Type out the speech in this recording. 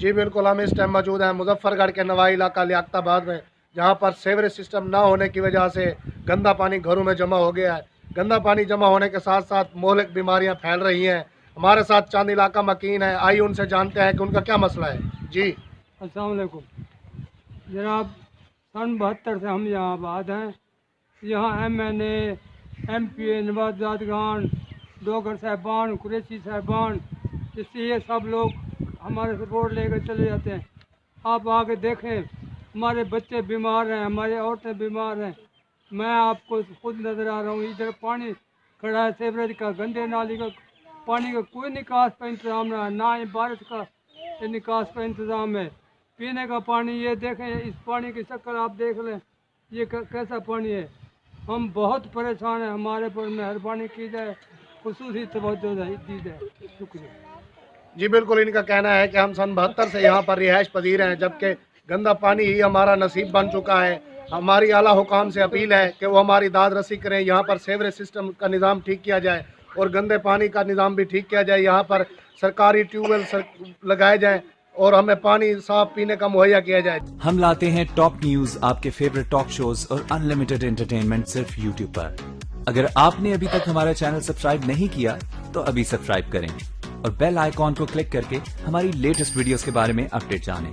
جی بالکل، ہم اس ٹائم موجود ہیں مظفر گڑھ کے نوائی علاقہ لیاقت آباد میں، جہاں پر سیوریج سسٹم نہ ہونے کی وجہ سے گندا پانی گھروں میں جمع ہو گیا ہے۔ گندا پانی جمع ہونے کے ساتھ ساتھ مہلک بیماریاں پھیل رہی ہیں۔ ہمارے ساتھ چاند علاقہ مکین ہے، آئیے ان سے جانتے ہیں کہ ان کا کیا مسئلہ ہے۔ جی السلام علیکم جناب، سن 72 سے ہم یہاں آباد ہیں۔ یہاں ایم این اے، ایم پی اے، نواز زادگان، ڈوگر صاحبان، قریشی صاحبان، اس سے یہ سب لوگ ہمارے سپورٹ لے کر چلے جاتے ہیں۔ آپ آگے دیکھیں، ہمارے بچے بیمار ہیں، ہماری عورتیں بیمار ہیں۔ میں آپ کو خود نظر آ رہا ہوں، ادھر پانی کھڑا ہے سیوریج کا، گندے نالی کا پانی کا کوئی نکاس کا انتظام نہ ہے، نہ ہی بارش کا نکاس کا انتظام ہے۔ پینے کا پانی یہ دیکھیں، اس پانی کی شکل آپ دیکھ لیں، یہ کیسا پانی ہے۔ ہم بہت پریشان ہیں، ہمارے پر مہربانی کی جائے، خصوصی توجہ دی جائے۔ شکریہ۔ جی بالکل، ان کا کہنا ہے کہ ہم سن 72 سے یہاں پر رہائش پذیر ہیں، جبکہ گندا پانی ہی ہمارا نصیب بن چکا ہے۔ ہماری اعلیٰ حکام سے اپیل ہے کہ وہ ہماری داد رسی کریں، یہاں پر سیوریج سسٹم کا نظام ٹھیک کیا جائے اور گندے پانی کا نظام بھی ٹھیک کیا جائے۔ یہاں پر سرکاری ٹیوب ویل لگائے جائیں اور ہمیں پانی صاف پینے کا مہیا کیا جائے۔ ہم لاتے ہیں ٹاپ نیوز، آپ کے فیوریٹ ٹاک شوز اور انلمیٹڈ انٹرٹینمنٹ صرف یوٹیوب پر۔ اگر آپ نے ابھی تک ہمارا چینل سبسکرائب نہیں کیا تو ابھی سبسکرائب کریں اور بیل آئیکن کو کلک کر کے ہماری لیٹسٹ ویڈیوز کے بارے میں اپڈیٹ جانیں۔